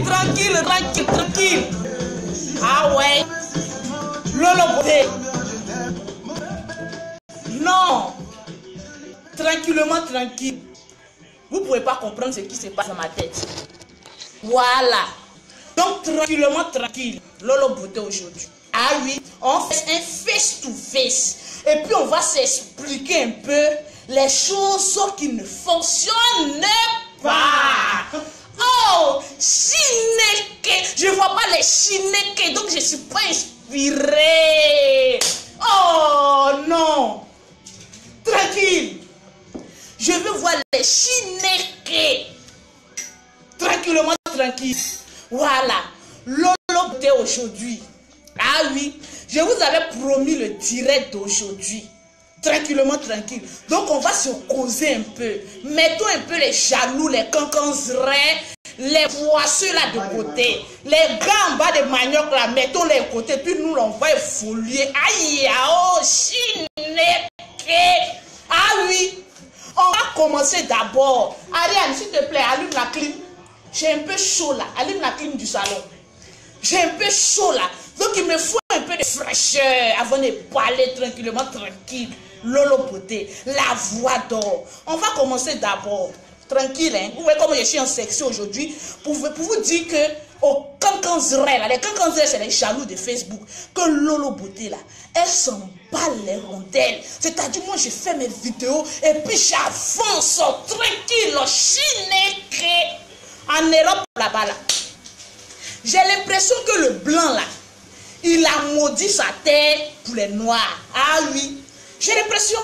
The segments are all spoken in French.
Tranquille. Tranquille. Ah ouais. Lolo beauté. Non. Tranquillement, tranquille. Vous ne pouvez pas comprendre ce qui se passe dans ma tête. Voilà. Donc, tranquillement, tranquille. Lolo beauté aujourd'hui. Ah oui, on fait un face-to-face. Et puis, on va s'expliquer un peu les choses qui ne fonctionnent pas. Oh, Chineke. Je ne vois pas les Chineke, donc je ne suis pas inspirée. Oh non. Tranquille. Je veux voir les Chineke. Tranquillement, tranquille. Voilà. Lolo beauté aujourd'hui. Ah oui, je vous avais promis le direct d'aujourd'hui. Tranquillement, tranquille. Donc, on va se causer un peu. Mettons un peu les jaloux, les cancanserets, les poisseux là de côté. Les gars en bas de manioc là, mettons-les de côté. Puis nous, on va évoluer. Aïe, oh, Chineke. Ah oui, on va commencer d'abord. Ariane, s'il te plaît, allume la clim. J'ai un peu chaud là. Allume la clim du salon. J'ai un peu chaud là. Donc il me faut un peu de fraîcheur avant de parler tranquillement, tranquille. Lolo beauté, la voix d'or. On va commencer d'abord. Tranquille, hein. Vous voyez comment je suis en section aujourd'hui. Pour vous dire que au cancanzeret là, les cancanzeret c'est les jaloux de Facebook. Que Lolo beauté là, elle s'en bat les rondelles. C'est-à-dire moi je fais mes vidéos et puis j'avance tranquille, Chineke. En Europe là-bas là. J'ai l'impression que le blanc là, il a maudit sa terre pour les noirs. Ah oui, j'ai l'impression.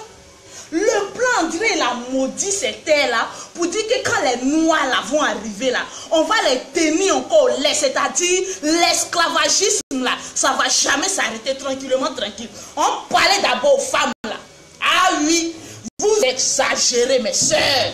Le blanc, on dirait, il a maudit cette terre là pour dire que quand les noirs là vont arriver là, on va les tenir encore au lait. C'est-à-dire l'esclavagisme là, ça va jamais s'arrêter tranquillement, tranquille. On parlait d'abord aux femmes là. Ah oui, vous exagérez mes soeurs.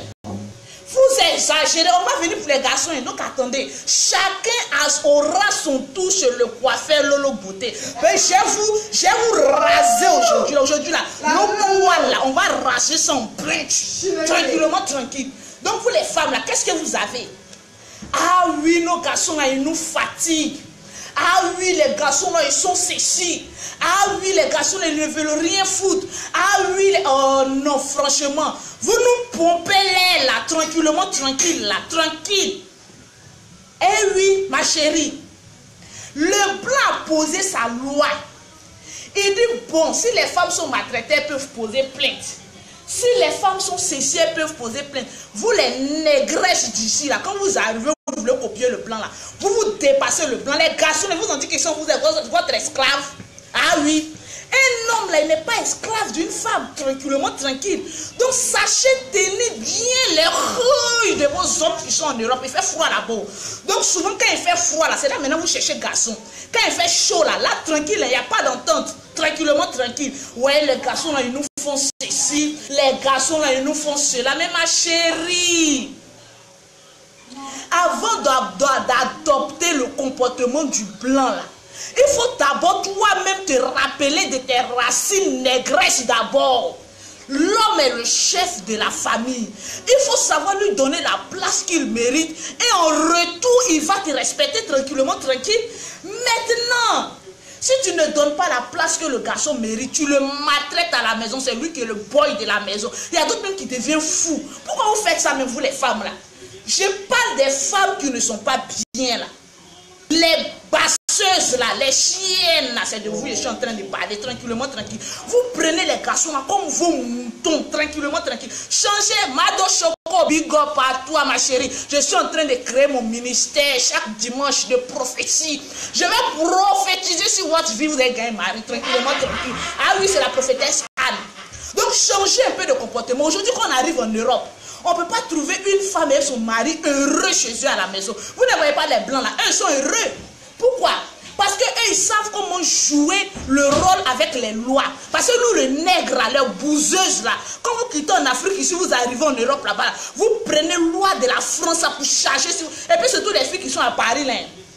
Vous exagérez, on va venir pour les garçons. Donc attendez, chacun aura son tour chez le coiffeur Lolo beauté. Mais je vais vous raser aujourd'hui. Aujourd'hui là, nos poils là, on va raser son bridge. Tranquillement, tranquille. Donc vous les femmes là, qu'est-ce que vous avez? Ah oui, nos garçons là, ils nous fatiguent. Ah oui, les garçons là, ils sont ceci. Ah oui, les garçons là, ils ne veulent rien foutre. Ah oui, oh non, franchement, vous nous pompez l'air là, tranquillement, tranquille là, tranquille. Eh oui, ma chérie, le blanc a posé sa loi. Il dit, bon, si les femmes sont maltraitées, elles peuvent poser plainte. Si les femmes sont ceci, elles peuvent poser plainte. Vous les négresses d'ici, là, quand vous arrivez, vous voulez copier le blanc, là, vous dépassez le blanc. Les garçons, ils vous ont dit qu'ils sont votre esclave. Ah oui. Un homme, là, il n'est pas esclave d'une femme, tranquillement, tranquille. Donc, sachez tenir bien les rouilles de vos hommes qui sont en Europe. Il fait froid là-bas. Donc, souvent, quand il fait froid, là, c'est là maintenant vous cherchez garçon. Quand il fait chaud, là, tranquille, il n'y a pas d'entente. Tranquillement, tranquille. Ouais, les garçons, là, ils nous font ceci. Les garçons, là, ils nous font cela. Mais ma chérie, avant d'adopter le comportement du blanc, là, il faut d'abord toi-même te rappeler de tes racines négresses d'abord. L'homme est le chef de la famille. Il faut savoir lui donner la place qu'il mérite. Et en retour, il va te respecter tranquillement, tranquille. Maintenant, si tu ne donnes pas la place que le garçon mérite, tu le maltraites à la maison. C'est lui qui est le boy de la maison. Il y a d'autres même qui deviennent fous. Pourquoi vous faites ça, même vous les femmes là? Je parle des femmes qui ne sont pas bien là. Les basseuses là, les chiennes là, c'est de vous que je suis en train de parler, tranquillement, tranquille. Vous prenez les garçons là comme vos moutons, tranquillement, tranquille. Changez, Mado Choco, big up à toi ma chérie. Je suis en train de créer mon ministère chaque dimanche de prophétie. Je vais prophétiser sur votre vie, vous allez gagner mari, tranquillement, tranquille. Ah oui, c'est la prophétesse Anne. Donc changez un peu de comportement. Aujourd'hui, quand on arrive en Europe, on ne peut pas trouver une femme et son mari heureux chez eux à la maison. Vous ne voyez pas les blancs là, eux ils sont heureux. Pourquoi? Parce qu'eux ils savent comment jouer le rôle avec les lois. Parce que nous les nègres là, les bouseuses là, quand vous quittez en Afrique, ici vous arrivez en Europe là-bas, là, vous prenez loi de la France là, pour charger sur... Et puis surtout les filles qui sont à Paris là.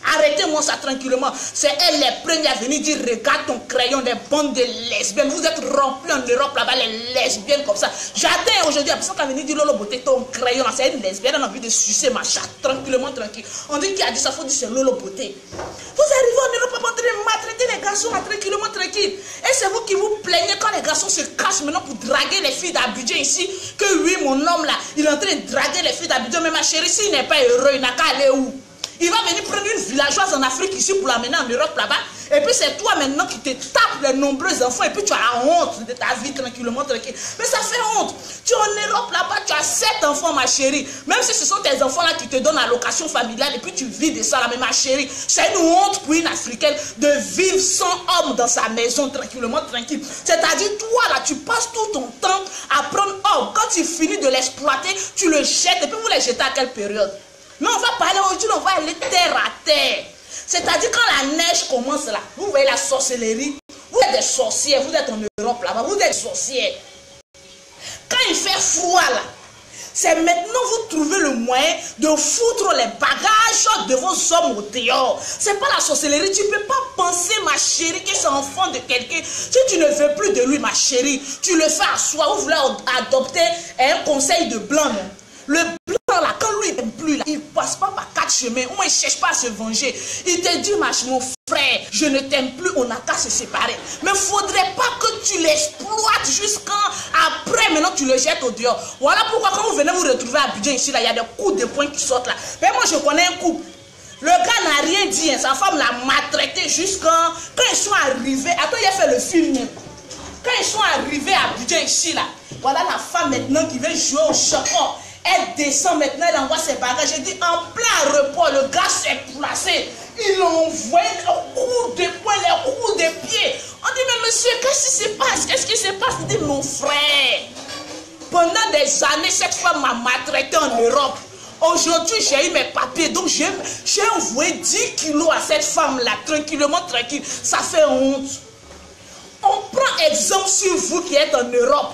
Arrêtez-moi ça tranquillement. C'est elle les premières à venir dire regarde ton crayon, des bandes de lesbiennes. Vous êtes remplis en Europe là-bas, les lesbiennes comme ça. J'attends aujourd'hui la personne qui a venu dire Lolo Beauté, ton crayon là, c'est une lesbienne, elle a envie de sucer ma chatte tranquillement, tranquille. On dit qui a dit ça, faut dire c'est Lolo Beauté. Vous arrivez en Europe en train de maltraiter les garçons là, tranquillement, tranquille. Et c'est vous qui vous plaignez quand les garçons se cachent maintenant pour draguer les filles d'Abidjan ici. Que oui, mon homme là, il est en train de draguer les filles d'Abidjan. Mais ma chérie, s'il n'est pas heureux, il n'a qu'à aller où? Il va venir prendre une villageoise en Afrique ici pour l'amener en Europe là-bas. Et puis c'est toi maintenant qui te tapes les nombreux enfants. Et puis tu as la honte de ta vie tranquillement, tranquille. Mais ça fait honte. Tu es en Europe là-bas, tu as 7 enfants ma chérie. Même si ce sont tes enfants là qui te donnent la location familiale. Et puis tu vis de ça là. Mais ma chérie, c'est une honte pour une Africaine de vivre sans homme dans sa maison tranquillement, tranquille. C'est-à-dire toi là, tu passes tout ton temps à prendre homme. Quand tu finis de l'exploiter, tu le jettes. Et puis vous les jetez à quelle période? Mais on va parler aujourd'hui, on va aller terre à terre. C'est-à-dire quand la neige commence là, vous voyez la sorcellerie, vous êtes des sorcières, vous êtes en Europe là-bas, vous êtes des sorcières. Quand il fait froid là, c'est maintenant vous trouvez le moyen de foutre les bagages de vos hommes au dehors. C'est pas la sorcellerie, tu ne peux pas penser ma chérie que c'est enfant de quelqu'un. Si tu ne veux plus de lui ma chérie, tu le fais à soi, vous voulez adopter un conseil de blanc. Non? Le blanc là, quand lui il n'aime plus là, il passe pas par 4 chemins, ou il ne cherche pas à se venger. Il te dit, mon frère, je ne t'aime plus, on n'a qu'à se séparer. Mais il ne faudrait pas que tu l'exploites jusqu'à après, maintenant tu le jettes au dehors. Voilà pourquoi quand vous venez vous retrouver à Abidjan ici, là, il y a des coups de poing qui sortent là. Mais moi je connais un couple. Le gars n'a rien dit, hein, sa femme l'a maltraité jusqu'à... Quand ils sont arrivés, attends, il a fait le film. Quand ils sont arrivés à Abidjan ici là, voilà la femme maintenant qui veut jouer au chapeau. Elle descend maintenant, elle envoie ses bagages. J'ai dit, en plein repos, le gars s'est placé. Il a envoyé les coups de poing, les coups de pied. On dit, mais monsieur, qu'est-ce qui se passe? Qu'est-ce qui se passe? Il dit, mon frère, pendant des années, cette femme m'a maltraité en Europe. Aujourd'hui, j'ai eu mes papiers. Donc, j'ai envoyé 10 kilos à cette femme-là, tranquillement, tranquille. Ça fait honte. On prend exemple sur vous qui êtes en Europe.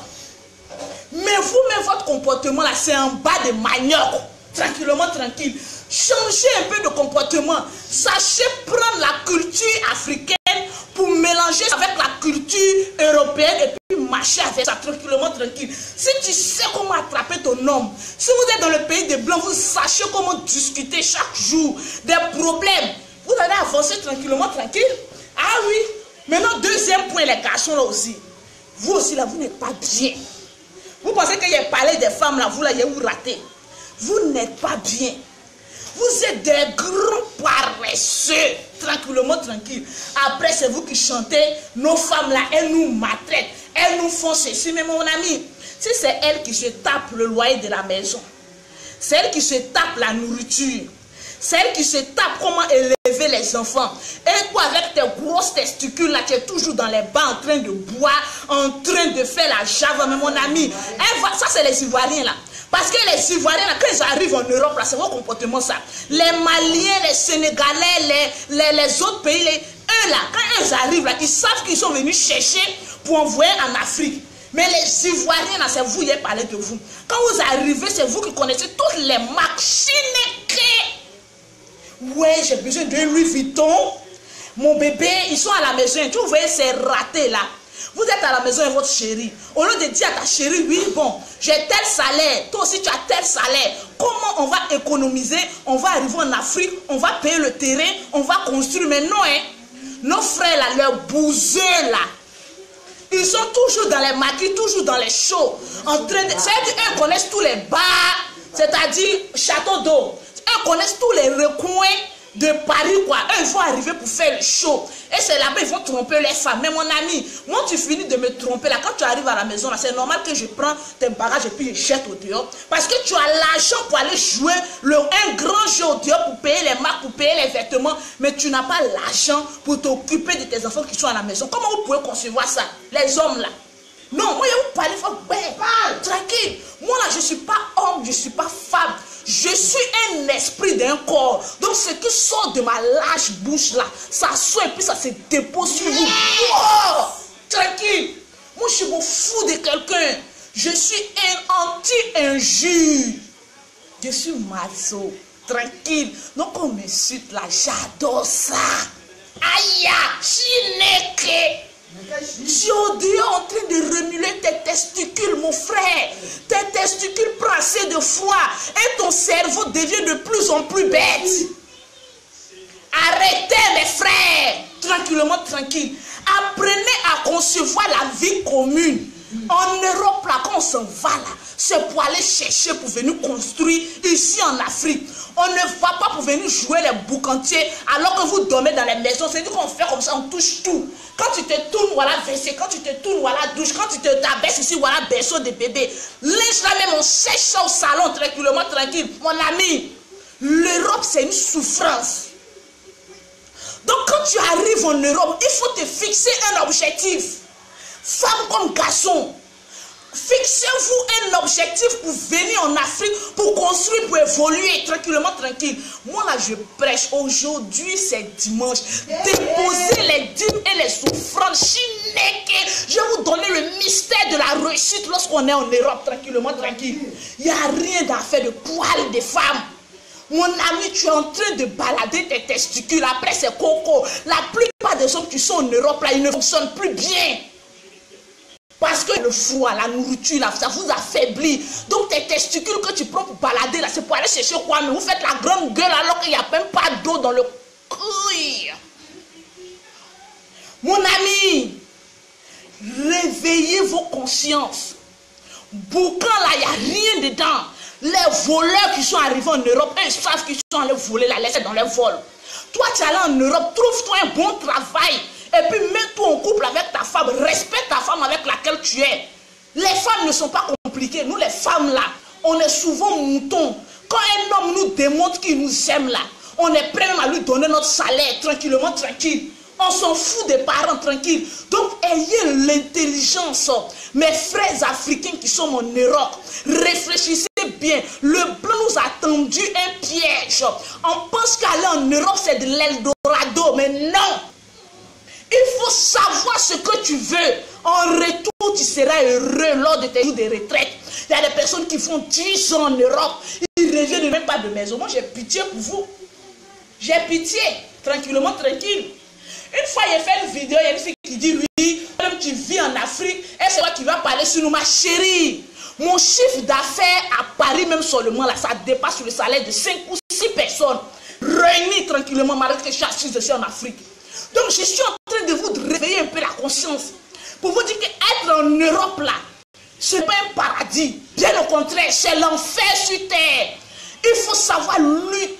Mais vous-même, votre comportement là, c'est en bas de manioc. Tranquillement, tranquille. Changez un peu de comportement. Sachez prendre la culture africaine pour mélanger avec la culture européenne et puis marcher avec ça tranquillement, tranquille. Si tu sais comment attraper ton homme, si vous êtes dans le pays des Blancs, vous sachez comment discuter chaque jour des problèmes. Vous allez avancer tranquillement, tranquille. Ah oui. Maintenant, deuxième point, les garçons là aussi. Vous aussi là, vous n'êtes pas bien. Vous pensez qu'il y a parlé des femmes là, vous là, vous ratez. Vous n'êtes pas bien. Vous êtes des grands paresseux. Tranquillement, tranquille. Après, c'est vous qui chantez. Nos femmes là, elles nous maltraitent. Elles nous font ceci. Mais mon ami, si c'est elle qui se tape le loyer de la maison, c'est elle qui se tape la nourriture, c'est elle qui se tape comment élever les enfants. Et toi, avec tes grosses testicules là, tu es toujours dans les bas en train de boire, en train de faire la java. Mais mon ami, ça c'est les Ivoiriens là. Parce que les Ivoiriens, là, quand ils arrivent en Europe, c'est vos comportements ça. Les Maliens, les Sénégalais, les autres pays, eux là, quand ils arrivent là, ils savent qu'ils sont venus chercher pour envoyer en Afrique. Mais les Ivoiriens, là, c'est vous qui parlez de vous. Quand vous arrivez, c'est vous qui connaissez toutes les marques. Chineke. Ouais, j'ai besoin de Louis Vuitton. Mon bébé, ils sont à la maison. Tu vois, c'est raté là. Vous êtes à la maison avec votre chérie. Au lieu de dire à ta chérie, oui, bon, j'ai tel salaire. Toi aussi, tu as tel salaire. Comment on va économiser? On va arriver en Afrique, on va payer le terrain, on va construire. Mais non, hein. Nos frères là, leurs bouseux là, ils sont toujours dans les maquis, toujours dans les shows. En train de... C'est-à-dire qu'ils connaissent tous les bars, c'est-à-dire château d'eau. Ils connaissent tous les recoins de Paris, quoi. Eux, ils vont arriver pour faire le show. Et c'est là-bas, ils vont tromper les femmes. Mais mon ami, moi, tu finis de me tromper là. Quand tu arrives à la maison, là, c'est normal que je prends tes bagages et puis je jette au dehors. Parce que tu as l'argent pour aller jouer un grand jeu au dehors pour payer les marques, pour payer les vêtements. Mais tu n'as pas l'argent pour t'occuper de tes enfants qui sont à la maison. Comment vous pouvez concevoir ça, les hommes là? Non, moi, je vous parle, tranquille. Moi là, je ne suis pas homme, je ne suis pas femme. Je suis un esprit d'un corps. Donc ce qui sort de ma lâche bouche là, ça sort et puis ça se dépose sur vous. Oh, tranquille. Moi je suis mon fou de quelqu'un. Je suis un anti-injure. Je suis maso. Tranquille. Donc on me cite là, j'adore ça. Aïe, Chineke. Tu es au dehors en train de remuer tes testicules, mon frère. Tes testicules prennent assez de foi et ton cerveau devient de plus en plus bête. Arrêtez, mes frères. Tranquillement, tranquille. Apprenez à concevoir la vie commune. En Europe, là, quand on s'en va là, c'est pour aller chercher, pour venir construire ici en Afrique. On ne va pas pour venir jouer les boucantiers alors que vous dormez dans les maisons. C'est-à-dire qu'on fait comme ça, on touche tout. Quand tu te tournes, voilà WC. Quand tu te tournes, voilà douche. Quand tu te t'abaisses ici, voilà berceau de bébé. Linge là même, on sèche ça au salon tranquillement, tranquille. Mon ami, l'Europe, c'est une souffrance. Donc quand tu arrives en Europe, il faut te fixer un objectif. Femme comme garçon, fixez-vous un objectif pour venir en Afrique, pour construire, pour évoluer tranquillement, tranquille. Moi là, je prêche. Aujourd'hui, c'est dimanche. Déposez les dîmes et les souffrances. Chineke. Je vais vous donner le mystère de la réussite lorsqu'on est en Europe, tranquillement, tranquille. Il n'y a rien d'affaire de poils des femmes. Mon ami, tu es en train de balader tes testicules. Après, c'est coco. La plupart des hommes qui sont en Europe, là, ils ne fonctionnent plus bien. Parce que le froid, la nourriture, là, ça vous affaiblit. Donc tes testicules que tu prends pour balader, là, c'est pour aller chercher quoi? Mais vous faites la grande gueule alors qu'il n'y a même pas d'eau dans le couille. Mon ami, réveillez vos consciences. Boucan, là, il n'y a rien dedans. Les voleurs qui sont arrivés en Europe, ils savent qu'ils sont allés voler la laisse dans les vols. Toi, tu es allé en Europe, trouve-toi un bon travail. Et puis mets-toi en couple avec ta femme. Respecte ta femme avec laquelle tu es. Les femmes ne sont pas compliquées. Nous, les femmes, là, on est souvent moutons. Quand un homme nous démontre qu'il nous aime, là, on est prêt même à lui donner notre salaire, tranquillement, tranquille. On s'en fout des parents, tranquille. Donc, ayez l'intelligence. Mes frères africains qui sont en Europe, réfléchissez bien. Le blanc nous a tendu un piège. On pense qu'aller en Europe, c'est de l'Eldorado. Mais non. Il faut savoir ce que tu veux. En retour, tu seras heureux lors de tes jours de retraite. Il y a des personnes qui font 10 ans en Europe. Ils ne reviennent même pas de maison. Moi, j'ai pitié pour vous. J'ai pitié. Tranquillement, tranquille. Une fois, j'ai fait une vidéo. Il y a une fille qui dit, oui, même tu vis en Afrique. Et c'est toi qui vas parler sur nous, ma chérie. Mon chiffre d'affaires à Paris, même seulement, là, ça dépasse le salaire de 5 ou 6 personnes. réunis tranquillement, malgré que je suis assise ici en Afrique. Donc je suis en train de vous réveiller un peu la conscience. Pour vous dire qu'être en Europe là, ce n'est pas un paradis. Bien au contraire, c'est l'enfer sur terre. Il faut savoir lutter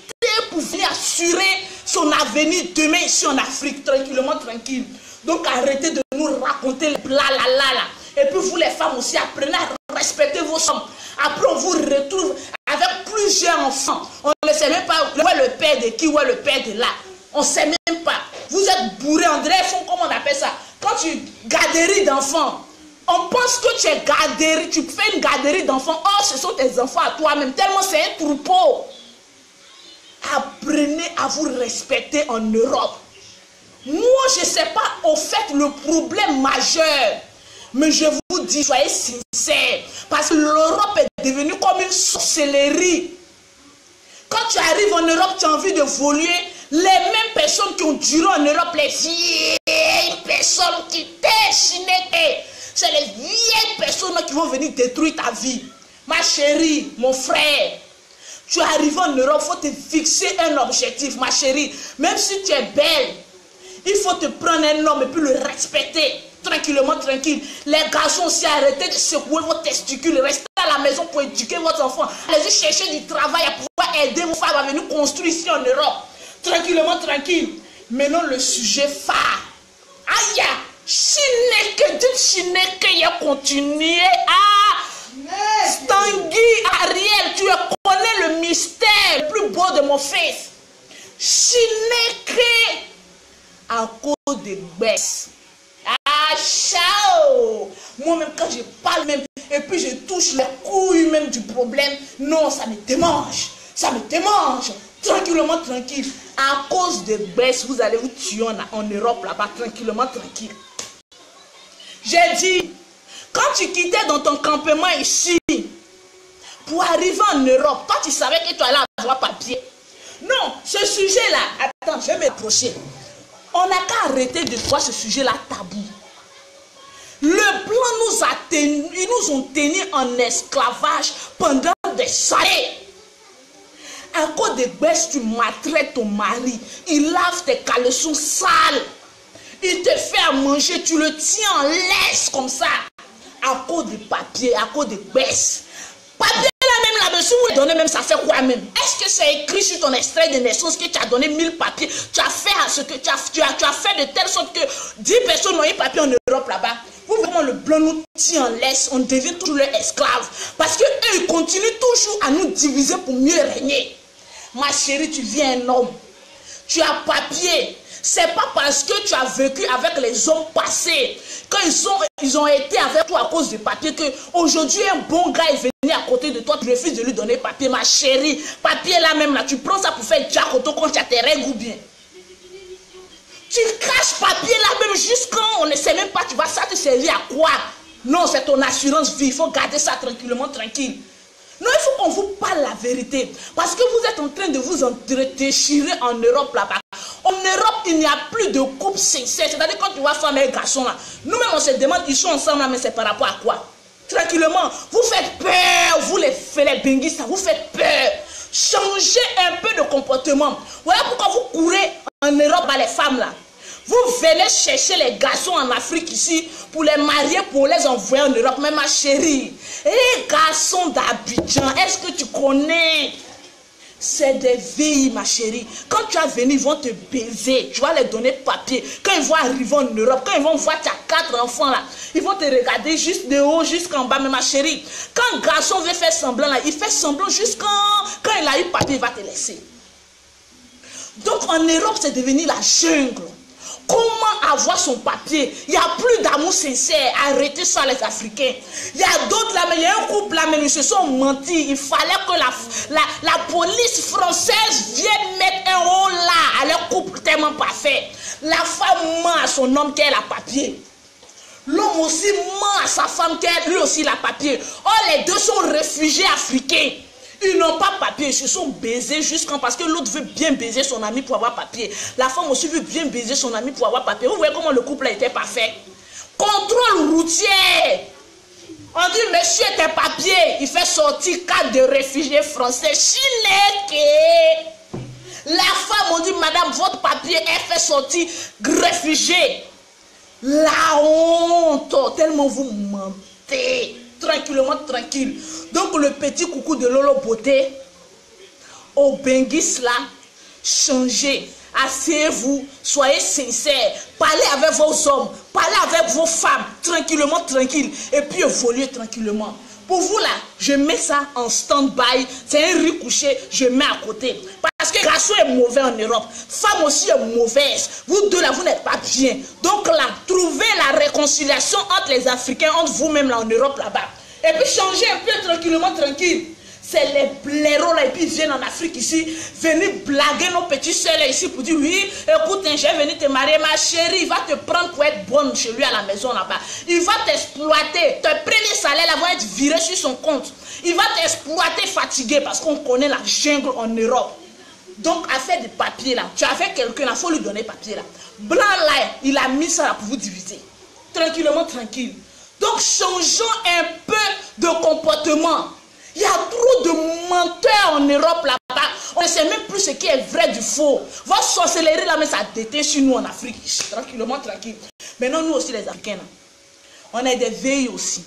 pour venir assurer son avenir demain ici en Afrique, tranquillement, tranquille. Donc arrêtez de nous raconter les bla la la la. Et puis vous les femmes aussi, apprenez à respecter vos hommes. Après on vous retrouve avec plusieurs enfants. On ne sait même pas où est le père de qui, où est le père de là. On ne sait même pas. Vous êtes bourrés, on dirait, comment on appelle ça? Quand tu garderies d'enfants, on pense que tu es garderie, tu fais une garderie d'enfants. Or, ce sont tes enfants à toi-même, tellement c'est un troupeau. Apprenez à vous respecter en Europe. Moi, je ne sais pas, au fait, le problème majeur. Mais je vous dis, soyez sincères. Parce que l'Europe est devenue comme une sorcellerie. Quand tu arrives en Europe, tu as envie de voler. Les mêmes personnes qui ont duré en Europe, les vieilles personnes qui t'échinaient, c'est les vieilles personnes qui vont venir détruire ta vie. Ma chérie, mon frère, tu es arrivé en Europe, il faut te fixer un objectif, ma chérie. Même si tu es belle, il faut te prendre un homme et puis le respecter. Tranquillement, tranquille. Les garçons aussi, arrêtez de secouer vos testicules. Restez à la maison pour éduquer votre enfant. Allez-y chercher du travail à pouvoir aider vos femmes à venir construire ici en Europe. Tranquillement, tranquille. Maintenant, le sujet phare. Aïe, Chineke, il a continué à Stangui, Ariel, tu connais le mystère le plus beau de mon fils. Chineke, à cause des baisses. Ah, ciao! Moi-même, quand je parle même, et puis je touche les couilles même du problème, non, ça me démange. Ça me démange. Tranquillement, tranquille. À cause de baisse, vous allez vous tuer en Europe là-bas, tranquillement, tranquille. J'ai dit, quand tu quittais dans ton campement ici, pour arriver en Europe, toi tu savais que tu allais avoir papier. Non, ce sujet-là, attends, je vais m'approcher. On n'a qu'à arrêter de voir ce sujet-là tabou. Le blanc ils nous ont tenus en esclavage pendant des années. À cause de baisse, tu maltraites ton mari. Il lave tes caleçons sales. Il te fait à manger, tu le tiens en laisse comme ça. À cause de papier, à cause de baisse. Papier là même là-dessus, vous donnez même, ça fait quoi même? Est-ce que c'est écrit sur ton extrait de naissance que tu as donné 1000 papiers? Tu as fait à ce que tu as fait de telle sorte que 10 personnes ont eu papier en Europe là-bas. Vous voyez comment le blanc nous tient en laisse, on devient toujours leur esclave. Parce qu'eux, ils continuent toujours à nous diviser pour mieux régner. Ma chérie, tu viens un homme. Tu as papier. C'est pas parce que tu as vécu avec les hommes passés, quand ils ont été avec toi à cause du papier, que aujourd'hui un bon gars est venu à côté de toi, tu refuses de lui donner papier. Ma chérie, papier là même là, tu prends ça pour faire jack auto quand tu as tes règles ou bien. Tu caches papier là même jusqu'à on ne sait même pas, tu vas ça te servir à quoi? Non, c'est ton assurance vie, il faut garder ça tranquillement, tranquille. Non, il faut qu'on vous parle la vérité. Parce que vous êtes en train de vous déchirer en Europe là-bas. En Europe, il n'y a plus de couple sincère. C'est-à-dire quand tu vois femme et garçon là, nous-mêmes on se demande, ils sont ensemble là, mais c'est par rapport à quoi? Tranquillement, vous faites peur, vous les benguistes, vous faites peur. Changez un peu de comportement. Voilà pourquoi vous courez en Europe à les femmes là. Vous venez chercher les garçons en Afrique ici pour les marier, pour les envoyer en Europe. Mais ma chérie, les garçons d'Abidjan, est-ce que tu connais? C'est des filles, ma chérie. Quand tu vas venir, ils vont te baiser. Tu vas les donner papier. Quand ils vont arriver en Europe, quand ils vont voir tu as 4 enfants là, ils vont te regarder juste de haut jusqu'en bas. Mais ma chérie, quand un garçon veut faire semblant là, il fait semblant jusqu'à quand il a eu papier, il va te laisser. Donc en Europe, c'est devenu la jungle. Comment avoir son papier? Il n'y a plus d'amour sincère. Arrêtez ça les Africains. Il y a d'autres là, mais il y a un couple là, mais ils se sont menti. Il fallait que la police française vienne mettre un haut là à leur couple tellement parfait. La femme ment à son homme qu'elle a papier. L'homme aussi ment à sa femme qu'elle lui aussi a papier. Or les deux sont réfugiés africains. Ils n'ont pas papier, ils se sont baisés jusqu'en parce que l'autre veut bien baiser son ami pour avoir papier. La femme aussi veut bien baiser son ami pour avoir papier. Vous voyez comment le couple a été parfait. Contrôle routier. On dit, monsieur, tes papiers. Il fait sortir 4 de réfugiés français. Chineke. La femme, on dit, madame, votre papier est fait sortir réfugié. La honte, tellement vous mentez. Tranquillement, tranquille. Donc, le petit coucou de Lolo Beauté, au Benguis là, changez. Asseyez-vous, soyez sincères, parlez avec vos hommes, parlez avec vos femmes, tranquillement, tranquille, et puis évoluez tranquillement. Pour vous là, je mets ça en stand-by, c'est un riz couché, je mets à côté. Parce que garçon est mauvais en Europe, femme aussi est mauvaise, vous deux là, vous n'êtes pas bien. Donc là, trouvez la réconciliation entre les Africains, entre vous-même là en Europe là-bas. Et puis changez un peu tranquillement, tranquille. C'est les blaireaux là, et puis ils viennent en Afrique ici, venir blaguer nos petits soeurs là ici pour dire oui, écoute, je vais venir te marier, ma chérie, il va te prendre pour être bonne chez lui à la maison là-bas. Il va t'exploiter, ton premier salaire là va être viré sur son compte. Il va t'exploiter fatigué parce qu'on connaît la jungle en Europe. Donc, à faire des papiers là, tu as fait quelqu'un là, il faut lui donner papier là. Blanc là, il a mis ça là pour vous diviser. Tranquillement, tranquille. Donc, changeons un peu de comportement. Il y a trop de menteurs en Europe là-bas. On ne sait même plus ce qui est vrai du faux. Votre sorcellerie là, mais ça déteint sur nous en Afrique. Tranquillement, tranquille. Maintenant, nous aussi les Africains, là, on a des veilles aussi.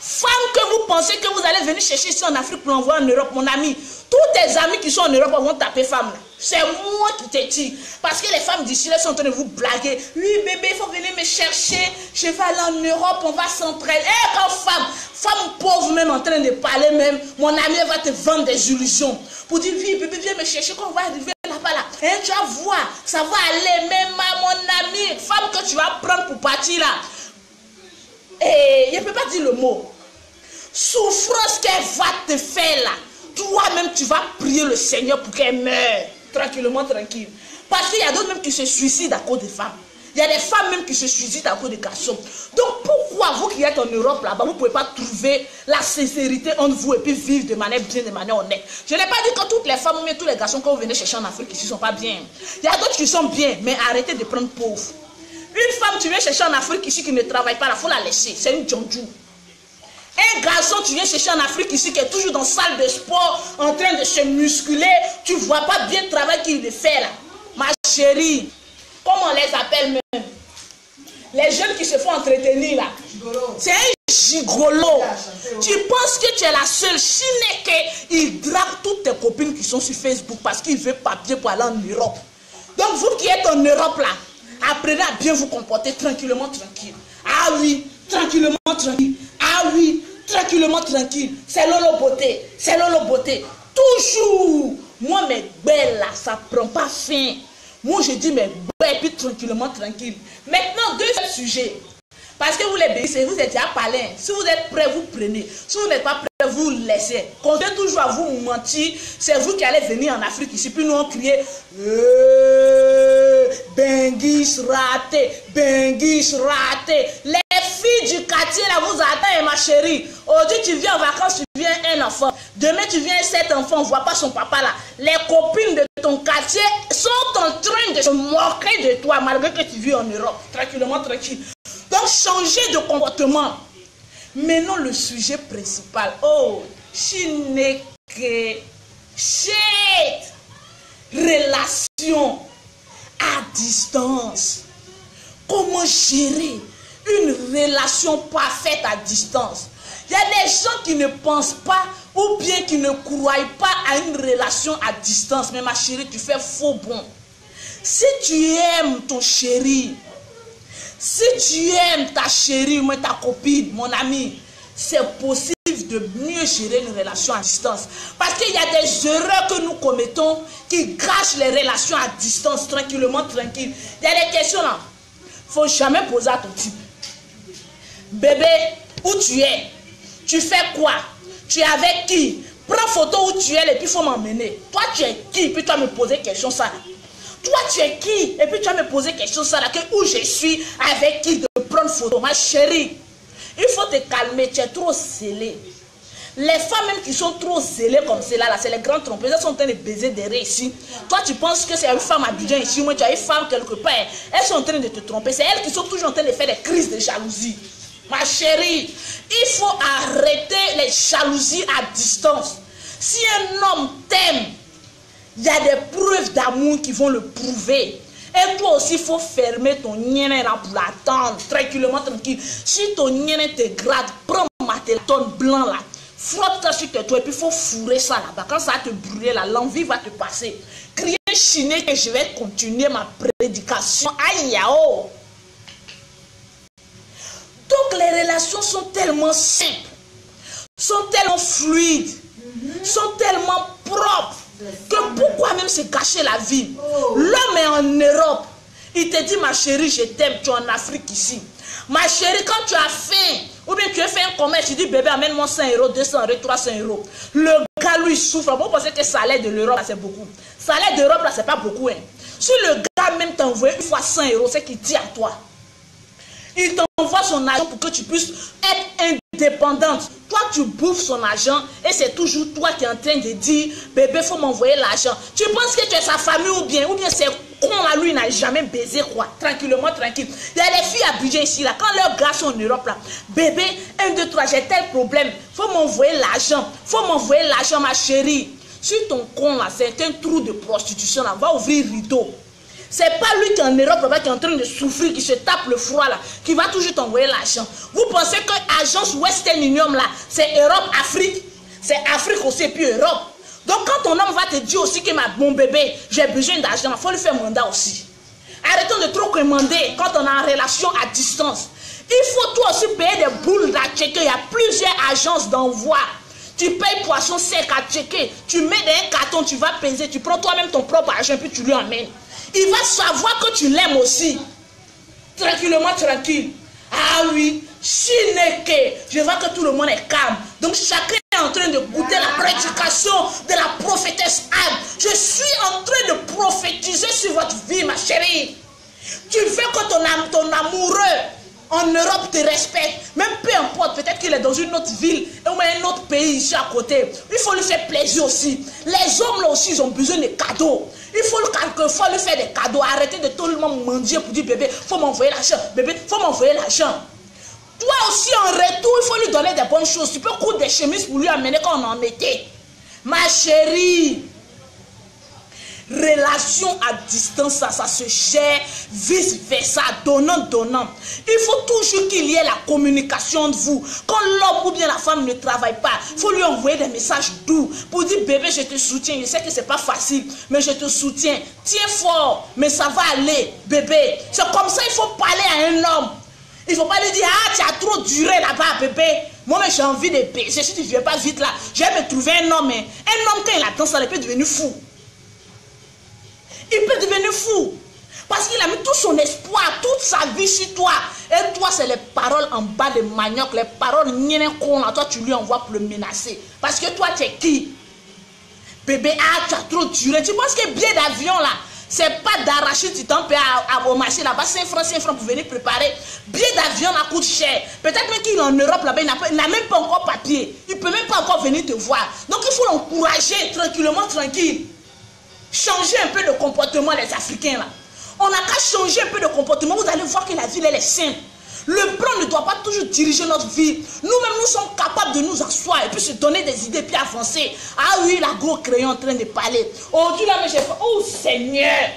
Femmes que vous pensez que vous allez venir chercher ici en Afrique pour envoyer en Europe, mon ami. Tous tes amis qui sont en Europe vont taper femme. C'est moi qui te dis. Parce que les femmes d'ici là sont en train de vous blaguer. Oui, bébé, il faut venir me chercher. Je vais aller en Europe, on va s'entraider. Eh, quand femme pauvre même en train de parler même, mon ami elle va te vendre des illusions. Pour dire, oui, bébé, viens me chercher quand on va arriver là-bas là. Hein, tu vas voir, ça va aller même à mon ami. Femme que tu vas prendre pour partir là. Et je ne peux pas dire le mot. Souffrance qu'elle va te faire là. Toi-même, tu vas prier le Seigneur pour qu'elle meure. Tranquillement, tranquille. Parce qu'il y a d'autres même qui se suicident à cause des femmes. Il y a des femmes même qui se suicident à cause des garçons. Donc pourquoi vous qui êtes en Europe là-bas, vous ne pouvez pas trouver la sincérité entre vous et puis vivre de manière bien, de manière honnête? Je n'ai pas dit que toutes les femmes, mais tous les garçons que vous venez chercher en Afrique ici ne sont pas bien. Il y a d'autres qui sont bien, mais arrêtez de prendre pauvre. Une femme, tu viens chercher en Afrique ici qui ne travaille pas, il faut la laisser. C'est une djondjou. Un garçon, tu viens chercher en Afrique ici qui est toujours dans la salle de sport, en train de se musculer, tu ne vois pas bien le travail qu'il fait là. Ma chérie, comment on les appelle même? Les jeunes qui se font entretenir là. C'est un gigolo. Tu penses que tu es la seule. Chineke, il drague toutes tes copines qui sont sur Facebook parce qu'il veut papier pour aller en Europe. Donc vous qui êtes en Europe là, apprenez à bien vous comporter tranquillement, tranquille. Ah oui, tranquillement, tranquille. Ah oui, tranquillement, tranquille. C'est Lolo Beauté. C'est Lolo Beauté. Toujours. Moi, mes belles là, ça ne prend pas fin. Moi, je dis mes belles, puis tranquillement, tranquille. Maintenant, deux sujets. Parce que vous les bénissez, vous êtes déjà palin. Si vous êtes prêts, vous prenez. Si vous n'êtes pas prêts, vous laissez. Comptez toujours à vous mentir. C'est vous qui allez venir en Afrique ici. Puis nous, on criait Benguis raté, Benguis raté. Les filles du quartier là vous attendent, ma chérie. Aujourd'hui, tu viens en vacances, tu viens un enfant. Demain, tu viens cet enfant, on ne voit pas son papa là. Les copines de ton quartier sont en train de se moquer de toi, malgré que tu vis en Europe. Tranquillement, tranquille. Donc, changer de comportement. Maintenant, le sujet principal. Oh, Chineke. Shit. Relation à distance. Comment gérer une relation parfaite à distance? Il y a des gens qui ne pensent pas ou bien qui ne croient pas à une relation à distance. Mais ma chérie, tu fais faux bon. Si tu aimes ton chéri, si tu aimes ta chérie ou ta copine, mon ami, c'est possible de mieux gérer une relation à distance. Parce qu'il y a des erreurs que nous commettons qui gâchent les relations à distance, tranquillement, tranquille. Il y a des questions là. Il ne faut jamais poser à ton type. Bébé, où tu es? Tu fais quoi? Tu es avec qui? Prends photo où tu es et puis il faut m'emmener. Toi, tu es qui? Et puis tu vas me poser question ça. Toi, tu es qui? Et puis tu vas me poser question ça là. Où je suis, avec qui de prendre photo? Ma chérie, il faut te calmer. Tu es trop zélé. Les femmes même qui sont trop zélées comme cela, là, c'est les grandes trompeuses. Elles sont en train de baiser derrière ici. Toi, tu penses que c'est une femme à Abidjan ici. Moi, tu as une femme quelque part. Elles sont en train de te tromper. C'est elles qui sont toujours en train de faire des crises de jalousie. Ma chérie, il faut arrêter les jalousies à distance. Si un homme t'aime, Il y a des preuves d'amour qui vont le prouver. Et toi aussi, il faut fermer ton nienne pour l'attendre, tranquillement, tranquille. Si ton nienne te gratte, prends ma téléphone blanc là, frotte-toi sur tes doigts et puis il faut fourrer ça là-bas. Quand ça va te brûler là, l'envie va te passer. Crier chiné que je vais continuer ma prédication. Aïe, yao. Donc les relations sont tellement simples, sont tellement fluides, sont tellement propres. Que pourquoi même se gâcher la vie? L'homme est en Europe. Il te dit, ma chérie, je t'aime. Tu es en Afrique ici. Ma chérie, quand tu as faim, ou bien tu as fait un commerce, tu dis, bébé, amène-moi 100 euros, 200 euros, 300 euros. Le gars, lui, souffre. Vous pensez que ça salaire de l'Europe, c'est beaucoup. Salaire d'Europe, là, c'est pas beaucoup. Hein. Si le gars même t'envoie une fois 100 euros, c'est qu'il dit à toi. Il t'envoie son argent pour que tu puisses être indépendante. Toi, tu bouffes son argent et c'est toujours toi qui es en train de dire, bébé, il faut m'envoyer l'argent. Tu penses que tu es sa famille ou bien c'est con là, lui, il n'a jamais baisé quoi. Tranquillement, tranquille. Il y a des filles à Abidjan ici, là, quand leurs gars sont en Europe, là, bébé, 1, 2, 3, j'ai tel problème. Il faut m'envoyer l'argent. Il faut m'envoyer l'argent, ma chérie. Si ton con là, c'est un trou de prostitution, là, va ouvrir rideau. C'est pas lui qui est en Europe là, qui est en train de souffrir, qui se tape le froid là, qui va toujours t'envoyer l'argent. Vous pensez que l'agence Western Union là, c'est Europe, Afrique, c'est Afrique aussi et puis Europe. Donc quand ton homme va te dire aussi que mon bébé, j'ai besoin d'argent, il faut lui faire mandat aussi. Arrêtons de trop commander quand on est en relation à distance. Il faut toi aussi payer des boules à checker. Il y a plusieurs agences d'envoi. Tu payes poisson sec à checker. Tu mets dans un carton, tu vas peser, tu prends toi-même ton propre argent puis tu lui emmènes. Il va savoir que tu l'aimes aussi. Tranquillement, tranquille. Ah oui, Chineke. Je vois que tout le monde est calme. Donc chacun est en train de goûter la prédication de la prophétesse Anne. Je suis en train de prophétiser sur votre vie, ma chérie. Tu veux que ton amoureux en Europe te respecte. Même peu importe, peut-être qu'il est dans une autre ville ou un autre pays ici à côté. Il faut lui faire plaisir aussi. Les hommes là aussi, ils ont besoin de cadeaux. Il faut quelquefois lui faire des cadeaux. Arrêtez de tout le monde mendier pour dire bébé, il faut m'envoyer l'argent. Bébé, il faut m'envoyer l'argent. Toi aussi en retour, il faut lui donner des bonnes choses. Tu peux coudre des chemises pour lui amener quand on en était. Ma chérie, relation à distance, ça se gère vice versa, donnant. Il faut toujours qu'il y ait la communication entre vous. Quand l'homme ou bien la femme ne travaille pas, il faut lui envoyer des messages doux pour dire bébé, je te soutiens. Je sais que c'est pas facile, mais je te soutiens. Tiens fort, mais ça va aller, bébé. C'est comme ça il faut parler à un homme. Il ne faut pas lui dire ah, tu as trop duré là-bas, bébé. Moi, j'ai envie de baiser. Si tu ne viens pas vite là, je vais me trouver un homme. Un homme, quand il attend ça, il peut devenir fou. Il peut devenir fou. Parce qu'il a mis tout son espoir, toute sa vie sur toi. Et toi, c'est les paroles en bas de manioc, les paroles qu'on a. Toi, tu lui envoies pour le menacer. Parce que toi, tu es qui? Bébé, ah, tu as trop duré. Tu penses que billet d'avion là, c'est pas d'arracher, tu t'en payes au marché là-bas, 5 francs pour venir préparer. Billet d'avion là coûte cher. Peut-être même qu'il est en Europe là-bas, il n'a même pas encore papier. Il ne peut même pas encore venir te voir. Donc il faut l'encourager tranquillement, tranquille. Changer un peu de comportement les Africains là. On n'a qu'à changer un peu de comportement. Vous allez voir que la vie elle est simple. Le blanc ne doit pas toujours diriger notre vie. Nous-mêmes nous sommes capables de nous asseoir et puis se donner des idées puis avancer. Ah oui, la gros crayon en train de parler. Aujourd'hui là, mais j'ai fait. Oh Seigneur,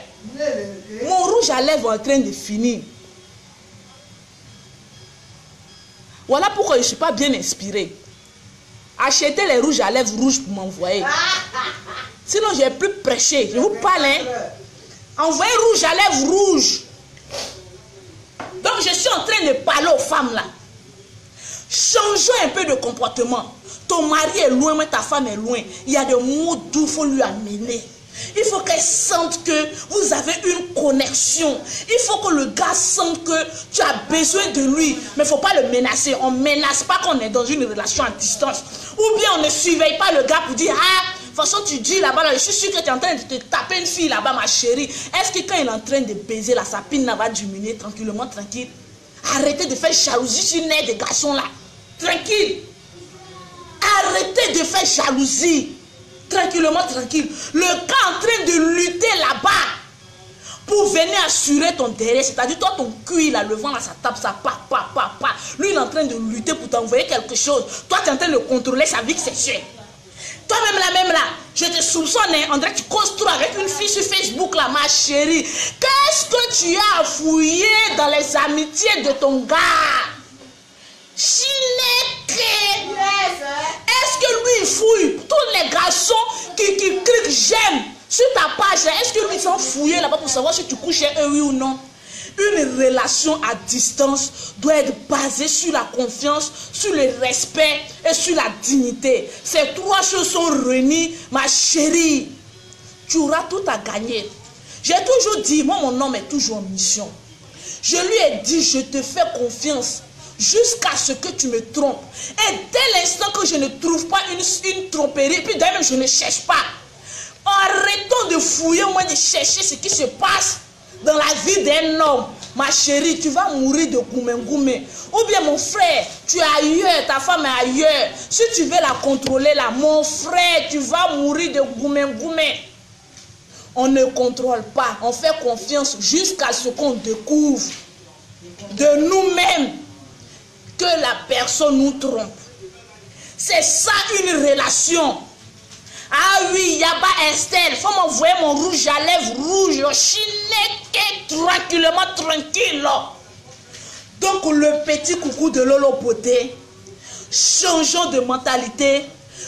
mon rouge à lèvres est en train de finir. Voilà pourquoi je ne suis pas bien inspirée. Achetez les rouges à lèvres rouges pour m'envoyer. Sinon, je n'ai plus prêché. Je vous parle. Hein? Envoyez rouge à lèvres rouge. Donc, je suis en train de parler aux femmes là. Changeons un peu de comportement. Ton mari est loin, mais ta femme est loin. Il y a des mots doux, il faut lui amener. Il faut qu'elle sente que vous avez une connexion. Il faut que le gars sente que tu as besoin de lui. Mais il ne faut pas le menacer. On ne menace pas quand on est dans une relation à distance. Ou bien on ne surveille pas le gars pour dire ah, de toute façon tu dis là-bas, là, je suis sûr que tu es en train de te taper une fille là-bas, ma chérie. Est-ce que quand il est en train de baiser là, sa pine là va diminuer tranquillement, tranquille? Arrêtez de faire jalousie sur le nez des garçons là. Tranquille. Arrêtez de faire jalousie. Tranquillement, tranquille. Le gars en train de lutter là-bas pour venir assurer ton derrière. C'est-à-dire, toi, ton cul, là, le vent, là, ça tape, ça pa. Lui, il est en train de lutter pour t'envoyer quelque chose. Toi, tu es en train de contrôler sa vie sexuelle. Toi-même là, je te soupçonne, hein, on dirait que tu causes trop avec une fille sur Facebook là, ma chérie. Qu'est-ce que tu as fouillé dans les amitiés de ton gars? Chineke. Est-ce que lui il fouille tous les garçons qui cliquent j'aime sur ta page? Est-ce que lui ils sont fouillés là-bas pour savoir si tu couches chez eux, oui ou non? Une relation à distance doit être basée sur la confiance, sur le respect et sur la dignité. Ces trois choses sont réunies, ma chérie. Tu auras tout à gagner. J'ai toujours dit, moi mon homme est toujours en mission. Je lui ai dit, je te fais confiance jusqu'à ce que tu me trompes. Et dès l'instant que je ne trouve pas une tromperie, puis d'ailleurs je ne cherche pas. Arrêtons de fouiller, au moins de chercher ce qui se passe dans la vie d'un homme. Ma chérie, tu vas mourir de goumé. Ou bien mon frère, tu es ailleurs, ta femme est ailleurs. Si tu veux la contrôler là, mon frère, tu vas mourir de goumé. On ne contrôle pas, on fait confiance jusqu'à ce qu'on découvre de nous-mêmes que la personne nous trompe. C'est ça une relation. Ah oui, Yaba Estelle, faut m'envoyer mon rouge à lèvres rouge, Chineke, tranquille. Donc le petit coucou de Lolo Beauté, changeons de mentalité,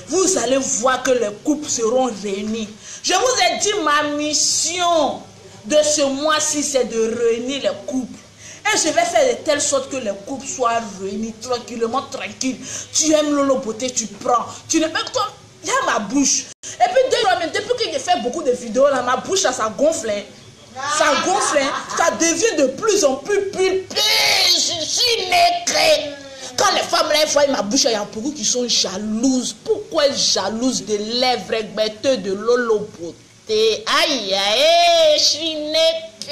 vous allez voir que les couples seront réunis. Je vous ai dit, ma mission de ce mois-ci, c'est de réunir les couples. Et je vais faire de telle sorte que les couples soient réunis tranquille. Tu aimes Lolo Beauté, tu prends. Tu ne peux pas. Il y a ma bouche. Et puis depuis que j'ai fait beaucoup de vidéos, là, ma bouche, là, ça gonfle. Ça gonfle. Ça devient de plus en plus pulpeux. Je suis nègre. Quand les femmes là voient ma bouche, il y a beaucoup qui sont jalouses. Pourquoi jalouses des lèvres bêteux de Lolo Beauté? Aïe, je suis nègre.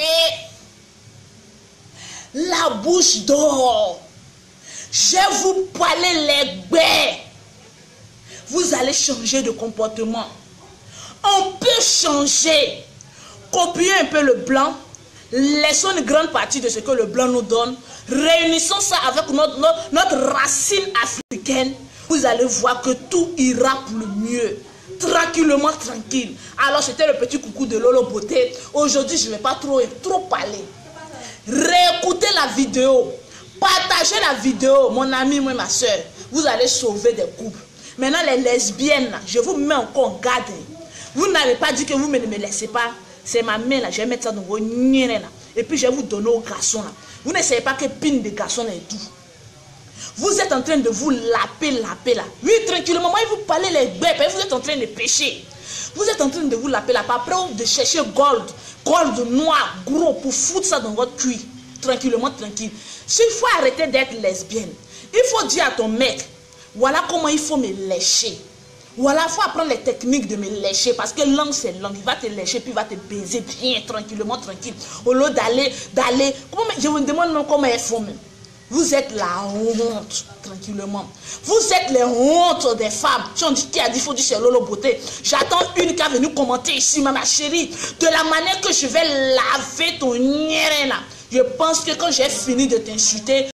La bouche d'or. Je vous parler les baies. Vous allez changer de comportement. On peut changer. Copier un peu le blanc. Laissons une grande partie de ce que le blanc nous donne. Réunissons ça avec notre racine africaine. Vous allez voir que tout ira pour le mieux. Tranquille. Alors c'était le petit coucou de Lolo Beauté. Aujourd'hui je ne vais pas trop parler. Réécoutez la vidéo. Partagez la vidéo. Mon ami, moi ma soeur. Vous allez sauver des couples. Maintenant, les lesbiennes, là, je vous mets encore en garde. Vous n'avez pas dit que vous ne me laissez pas. C'est ma main, là. Je vais mettre ça dans vos nières, là. Et puis, je vais vous donner aux garçons, là. Vous ne savez pas que pin de garçons est doux. Vous êtes en train de vous laper, là. Oui, tranquillement. Moi, vous parlez les bêtes. Vous êtes en train de pêcher. Vous êtes en train de vous laper, là. Après, de chercher gold noir, gros, pour foutre ça dans votre cuir. Tranquille. S'il faut arrêter d'être lesbienne, il faut dire à ton mec, voilà comment il faut me lécher. Voilà, il faut apprendre les techniques de me lécher. Parce que langue, c'est langue. Il va te lécher, puis il va te baiser bien, tranquille. Au lieu d'aller. Je vous demande comment ils font même. Vous êtes la honte, tranquillement. Vous êtes les hontes des femmes. Si on dit qui a dit, il faut dire c'est Lolo Beauté. J'attends une qui a venu commenter ici, ma chérie. De la manière que je vais laver ton nière là. Je pense que quand j'ai fini de t'insulter,